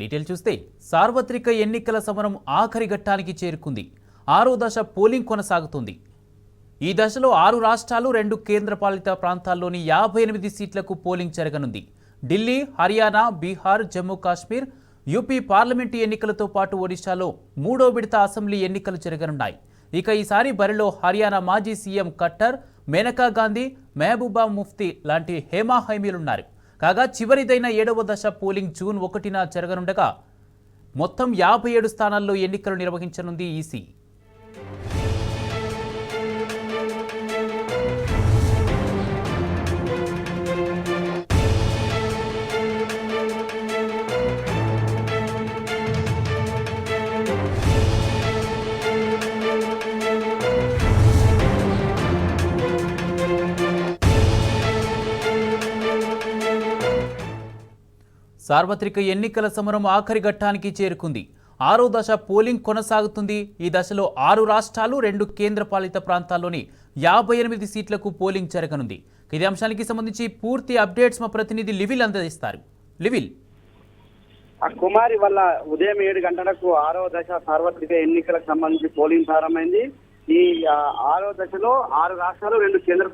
Detail చూస్తే సార్వత్రిక ఎన్నికల సమరం ఆఖరి ఘట్టానికి చేరుకుంది. 6వ దశ పోలింగ్ కొనసాగుతుంది. ఈ దశలో 6 రాష్ట్రాలు 2 కేంద్రపాలిత ప్రాంతాల్లోని 58 సీట్లకు పోలింగ్ జరగనుంది. ఢిల్లీ, హర్యానా, బీహార్, జమ్మూ కాశ్మీర్, యూపీ పార్లమెంటు ఎన్నికలతో పాటు ఒడిశాలో 3వ విడత అసెంబ్లీ ఎన్నికలు జరగనున్నాయి. ఇక ఈసారి బరిలో హర్యానా మాజీ సీఎం ఖట్టర్, మేనకా గాంధీ, మెహబూబా ముఫ్తీ లాంటి హేమాహైమీలున్నారు. కాగా చివరిదైన 7వ దశ పోలింగ్ జూన్ 1న జరగనుండగా మొత్తం 57 స్థానాల్లో ఎన్నికలు నిర్వహించనుంది ఈసీ. సార్వత్రిక ఎన్నికల సమరం ఆఖరి ఘట్టానికి చేరుకుంది. 6వ దశ పోలింగ్ కొనసాగుతుంది. ఈ దశలో 6 రాష్ట్రాలు 2 కేంద్రపాలిత ప్రాంతాల్లోని 58 సీట్లకు పోలింగ్ జరగనుంది. ఇదే అంశానికి సంబంధించి పూర్తి అప్డేట్స్ మా ప్రతినిధి లివిల్ అందజేస్తారు. లివిల్, కుమారి వల్ల ఉదయం 7 గంటలకు 6వ దశ సార్వత్రిక ఎన్నికలకు సంబంధించి పోలింగ్ ప్రారంభమైంది. ఈ 6వ దశలో 6 రాష్ట్రాలు 2 కేంద్ర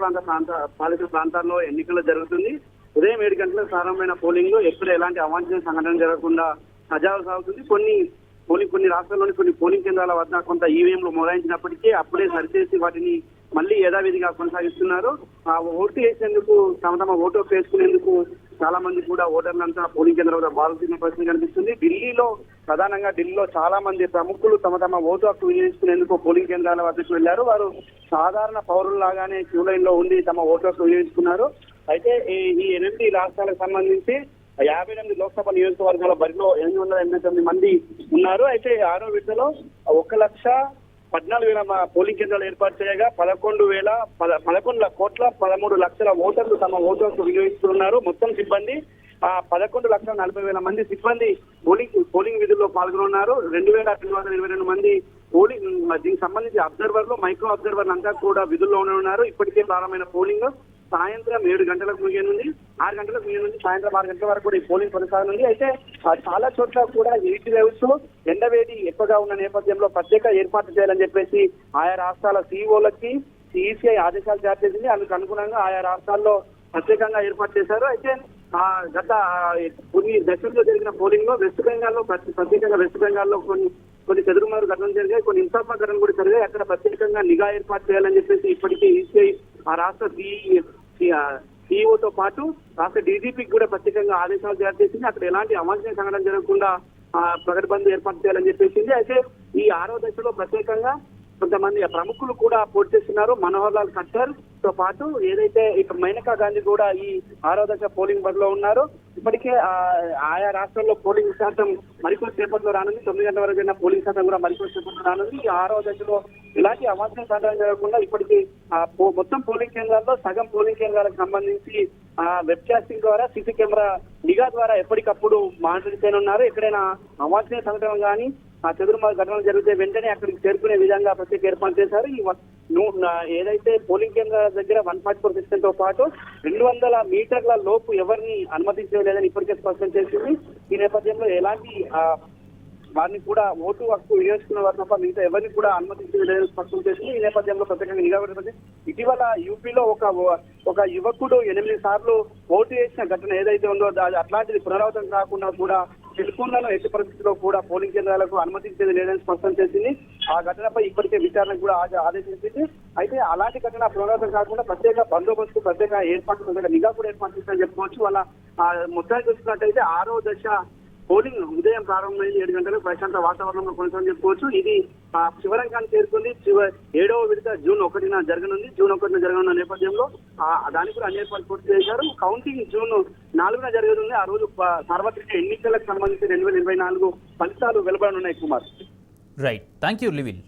పాలిత ప్రాంతాల్లో ఎన్నికలు జరుగుతుంది. ఉదయం 7 గంటలకు ప్రారంభమైన పోలింగ్ లో ఎప్పుడు ఎలాంటి అవాంఛనీయ సంఘటన జరగకుండా సజావు సాగుతుంది. కొన్ని రాష్ట్రాల్లోని కొన్ని పోలింగ్ కేంద్రాల వద్ద కొంత ఈవీఎంలు మొరాయించినప్పటికీ అప్పుడే సరిచేసి వాటిని మళ్ళీ యథావిధిగా కొనసాగిస్తున్నారు. ఓటు వేసేందుకు తమ ఓటు వేసుకునేందుకు చాలా మంది కూడా ఓటర్లంతా పోలింగ్ కేంద్రాల వద్ద బారుతున్న పరిస్థితి కనిపిస్తుంది. ఢిల్లీలో చాలా మంది ప్రముఖులు తమ ఓటు హక్కు వినియోగించుకునేందుకు పోలింగ్ కేంద్రాల వద్దకు వెళ్లారు. వారు సాధారణ పౌరుల్లాగానే క్యూ లైన్ లో ఉండి తమ ఓటు హక్కు వినియోగించుకున్నారు. అయితే ఈ 8 రాష్ట్రాలకు సంబంధించి 58 లోక్సభ నియోజకవర్గాల బరిలో 889 మంది ఉన్నారు. అయితే 6వ విడతలో 1,14,000 పోలింగ్ కేంద్రాలు ఏర్పాటు చేయగా 11,13,00,000 ఓటర్లు తమ ఓటు హక్కు వినియోగిస్తున్నారు. మొత్తం సిబ్బంది 11,40,000 మంది సిబ్బంది పోలింగ్ విధుల్లో పాల్గొన్నారు. 2,222 మంది పోలింగ్ దీనికి సంబంధించి అబ్జర్వర్లు, మైక్రో అబ్జర్వర్లు అంతా కూడా విధుల్లో ఉన్నారు. ఇప్పటికే ప్రారంభమైన పోలింగ్ సాయంత్రం 7 గంటలకు ముగియనుంది. 6 గంటలకు ముగియనుంది. సాయంత్రం 6 గంటల వరకు కూడా ఈ పోలింగ్ కొనసాగనుంది. అయితే చాలా చోట్ల కూడా హీట్ వేవ్స్, ఎండవేడి ఎక్కువగా ఉన్న నేపథ్యంలో ప్రత్యేక ఏర్పాటు చేయాలని చెప్పేసి ఆయా రాష్ట్రాల సీఈఓలకి ఈసీఐ ఆదేశాలు జారీ చేసింది. అందుకు అనుగుణంగా ఆయా రాష్ట్రాల్లో ప్రత్యేకంగా ఏర్పాటు చేశారు. అయితే గత కొన్ని దశల్లో జరిగిన పోలింగ్ లో ప్రత్యేకంగా వెస్ట్ బెంగాల్లో కొన్ని చెదురుమారు ఘటనలు జరిగాయి, కొన్ని హింసాత్మక ఘటనలు కూడా జరిగాయి. అక్కడ ప్రత్యేకంగా నిఘా ఏర్పాటు చేయాలని చెప్పేసి ఇప్పటికే ఈసీఐ ఆ రాష్ట్ర సీఈఓతో పాటు రాష్ట్ర డీజీపీకి కూడా ప్రత్యేకంగా ఆదేశాలు జారీ చేసింది. అక్కడ ఎలాంటి అవాంఛనీయ సంఘటన జరగకుండా ప్రకటబందీ ఏర్పాటు చేయాలని చెప్పేసింది. అయితే ఈ 6వ దశలో ప్రత్యేకంగా కొంతమంది ప్రముఖులు కూడా పోటీ చేస్తున్నారు. మనోహర్ లాల్ ఖట్టర్ తో పాటు ఏదైతే ఇక మేనకా గాంధీ కూడా ఈ 6వ దశ పోలింగ్ బరిలో ఉన్నారు. ఇప్పటికే ఆయా రాష్ట్రాల్లో పోలింగ్ శాతం మరికొద్ది సేపట్లో రానుంది. 9 గంటల వరకు పోలింగ్ శాతం కూడా మరికొద్ది సేపట్లో రానుంది. ఈ 6వ దశలో ఇలాంటి అవాంఛనీయ సంఘటన జరగకుండా ఇప్పటికీ మొత్తం పోలింగ్ కేంద్రాల్లో సగం పోలింగ్ కేంద్రాలకు సంబంధించి వెబ్ కాస్టింగ్ ద్వారా సీసీ కెమెరా నిఘా ద్వారా ఎప్పటికప్పుడు మానిటరింగ్ చేయనున్నారు. ఎక్కడైనా అవాంఛనీయ సంఘటన కానీ చెదురుమారు ఘటనలు జరిగితే వెంటనే అక్కడికి చేరుకునే విధంగా ప్రత్యేక ఏర్పాటు చేశారు. ఏదైతే పోలింగ్ కేంద్రాల దగ్గర 144 సెక్షన్ తో పాటు 200 మీటర్ల లోపు ఎవరిని అనుమతించలేదని ఇప్పటికే స్పష్టం చేసింది. ఈ నేపథ్యంలో ఎలాంటి వారిని కూడా ఓటు హక్కు వినియోగించుకున్న వారి తప్ప మిగతా ఎవరిని కూడా అనుమతించలేదని స్పష్టం చేసింది. ఈ నేపథ్యంలో ప్రత్యేకంగా నిఘా పెట్టింది. ఇటీవల యూపీలో ఒక యువకుడు 8 సార్లు ఓటు వేసిన ఘటన ఏదైతే ఉందో అట్లాంటిది పునరావృతం కాకుండా కూడా తెలుగులను ఎట్టి పరిస్థితుల్లో కూడా పోలింగ్ కేంద్రాలకు అనుమతించేది లేదని స్పష్టం చేసింది. ఆ ఘటనపై ఇప్పటికే విచారణకు కూడా ఆదేశించింది. అయితే అలాంటి ఘటన పునరావృతం కాకుండా ప్రత్యేక బందోబస్తు, ప్రత్యేక ఏర్పాట్లు, నిఘా కూడా ఏర్పాటు చేస్తారని చెప్పుకోవచ్చు. వాళ్ళ మొత్తానికి చూసినట్టయితే 6వ దశ పోలింగ్ ఉదయం ప్రారంభమైంది. 7 గంటలకు ప్రశాంత వాతావరణంలో కొనసాగని చెప్పుకోవచ్చు. ఇది శివరంగాన్ని చేరుకుంది. 7వ విడత జూన్ 1న జరగనుంది. జూన్ 1న జరగనున్న నేపథ్యంలో దానికి కూడా అన్ని ఏర్పాట్లు పూర్తి చేశారు. కౌంటింగ్ జూన్ 4న జరగనుంది. ఆ రోజు సార్వత్రిక ఎన్నికలకు సంబంధించి 2024 ఫలితాలు వెలువడనున్నాయి. Kumar, right, thank you లివిల్.